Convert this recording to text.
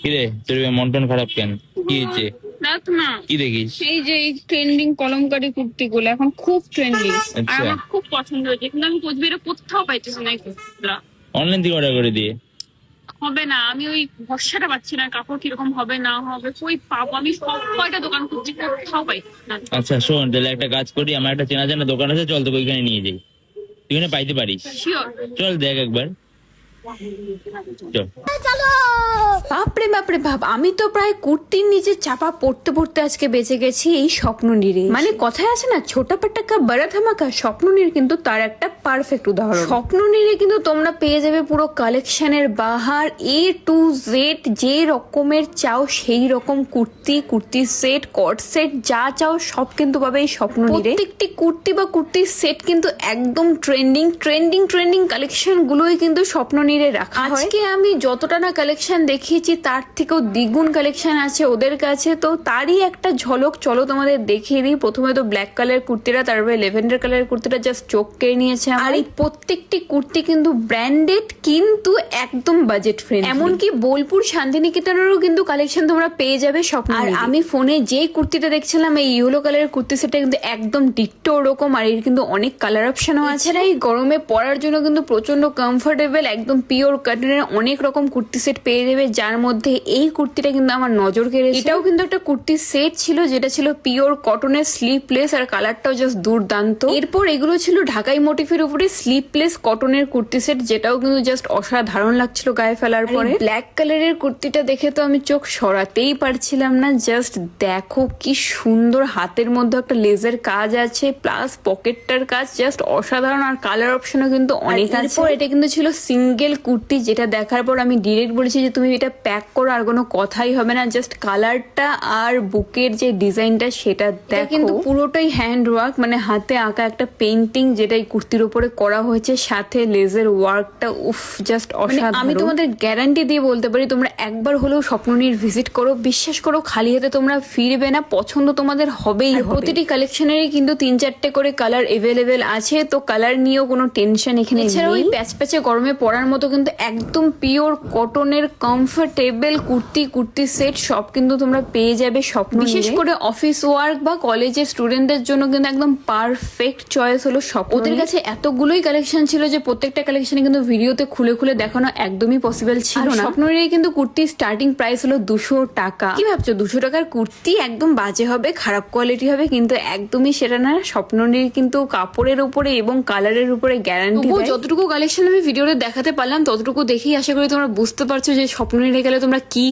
কিরে তোর মন টন খারাপ কেন? কি হয়েছে? দেখ না, কি দেখিস? এই যে ট্রেন্ডিং কলমকারী কুর্তি গুলো এখন খুব ট্রেন্ডিং, আর আচ্ছা, আমার খুব পছন্দ হয়েছে, কিন্তু আমি কোচবিহারে কোথাও পাইতেছি না এই কুর্তিটা। অনলাইন থেকে অর্ডার করে দিয়ে। হবে না, আমি ওই ভরসাটা পাচ্ছি না, কাপড় কিরকম হবে না হবে, কই পাবো? আমি সব কয়টা দোকান খুঁজছি, কোথাও পাইতেছি না। আচ্ছা শোন, তাহলে একটা কাজ করি, আমার একটা চেনা জানা দোকান আছে, চল তোকে ওইখানে নিয়ে যাই, তুই ওখানে পাইতে পারিস। শিওর? চল দেখ একবার, চল। বাপরে বাপরে বাপ, আমি তো প্রায় কুর্তির নিচে চাপা পড়তে পড়তে আজকে বেঁচে গেছি এই স্বপ্ন নিরে। মানে কথায় আছে না, ছোটা পাটাকা বড়া ধামাকা, স্বপ্ন নীর কিন্তু তার একটা পারফেক্ট উদাহরণ। স্বপ্ন নীরে কিন্তু তোমরা পেয়ে যাবে পুরো কালেকশনের বাহার, A to Z, যে রকমের চাও সেই রকম কুর্তি, কুর্তি সেট, কট সেট, যা চাও সব কিন্তু পাবে এই স্বপ্ন নীরে। প্রত্যেকটি কুর্তি বা কুর্তির সেট কিন্তু একদম ট্রেন্ডিং ট্রেন্ডিং ট্রেন্ডিং কালেকশন গুলোই কিন্তু স্বপ্ন নীরে রাখা হয়। আজকে আমি যতটা না কালেকশন দেখিয়েছি তার থেকেও দ্বিগুণ কালেকশন আছে ওদের কাছে, তো তারই একটা ঝলক চলো তোমাদের দেখিয়ে দিই। প্রথমে তো ব্ল্যাক কালার কুর্তিটা, তারপরে লেভেন্ডার কালার কুর্তিটা জাস্ট চোখ কেড়ে নিয়েছে। আর এই প্রত্যেকটি কুর্তি কিন্তু ব্র্যান্ডেড, কিন্তু একদম বাজেট ফ্রেন্ডলি। এমনকি বোলপুর শান্তিনিকেতনেরও কিন্তু কালেকশন তোমরা পেয়ে যাবে স্বপ্ন। আর আমি ফোনে যে কুর্তিটা দেখছিলাম এই ইয়েলো কালারের কুর্তি সেটা কিন্তু একদম ডিট্টো ওরকম, আর এর কিন্তু অনেক কালার অপশনও আছে। এছাড়া এই গরমে পরার জন্য কিন্তু প্রচন্ড কমফোর্টেবল, একদম পিওর কটনের অনেক রকম কুর্তি সেট পেয়ে যাবে, যার মধ্যে এই কুর্তিটা কিন্তু আমার নজর কেড়েছে। এটাও কিন্তু একটা কুর্তি সেট ছিল, যেটা ছিল পিওর কটনের স্লিভলেস, আর কালারটাও জাস্ট দুর্দান্ত। এরপর এগুলো ছিল ঢাকাই মোটিফের উপরে স্লিভলেস কটনের কুর্তি সেট, যেটাও কিন্তু জাস্ট অসাধারণ লাগছিল গায়ে ফেলার পরে। ব্ল্যাক কালারের কুর্তিটা দেখে তো আমি চোখ সরাতেই পারছিলাম না। জাস্ট দেখো কি সুন্দর, হাতের মধ্যে একটা লেজার কাজ আছে, প্লাস পকেটটার কাজ জাস্ট অসাধারণ, আর কালার অপশনও কিন্তু অনেক আছে। এরপর এটা কিন্তু ছিল সিঙ্গেল কুর্তি, যেটা দেখার পর আমি ডিরেক্ট বলেছি যে তুমি এটা প্যাক করো, আর কোনো কথাই হবে না। জাস্ট কালারটা আর বুকের যে ডিজাইনটা সেটা দেখো, কিন্তু পুরোটাই হ্যান্ড ওয়ার্ক, মানে হাতে আঁকা একটা পেইন্টিং যেটা এই কুর্তির উপরে করা হয়েছে, সাথে লেজার ওয়ার্কটা উফ জাস্ট অসাধারণ। আমি তোমাদের গ্যারান্টি দিয়ে বলতে পারি তোমরা একবার হলেও স্বপ্ননীর ভিজিট করো, বিশ্বাস করো খালি হাতে তোমরা ফিরবে না, পছন্দ তোমাদের হবেই হবে। প্রতিটি কালেকশনেরই কিন্তু 3-4টে করে কালার এভেলেবেল আছে, তো কালার নিয়েও কোনো টেনশন এখানে নেই। এছাড়াও ওই প্যাচ প্যাচে গরমে পরার মতো কিন্তু একদম পিওর কটনের কমফোর্টেবল কুর্তি, কুর্তি সেট সব কিন্তু তোমরা পেয়ে যাবে স্বপ্ন। বিশেষ করে অফিস ওয়ার্ক বা কলেজের স্টুডেন্টদের জন্য কিন্তু একদম পারফেক্ট চয়েস হলো স্বপ্ন। ওদের কাছে এতগুলোই কালেকশন ছিল যে প্রত্যেকটা কালেকশনে কিন্তু ভিডিওতে খুলে খুলে দেখানো একদমই পসিবল ছিল না। স্বপ্নরই কিন্তু কুর্তি স্টার্টিং প্রাইস হলো 200 টাকা। কি ভাবছো 200 টাকার কুর্তি একদম বাজে হবে, খারাপ কোয়ালিটি হবে? কিন্তু একদমই সেটা না। স্বপ্নরীর কিন্তু কাপড়ের উপরে এবং কালারের উপরে গ্যারান্টি। যতটুকু কালেকশন আমি ভিডিওতে দেখাতে পারলাম ততটুকু দেখেই আশা করি তোমরা বুঝতে পারছো যে স্বপ্নরীরে গেলে তোমরা কি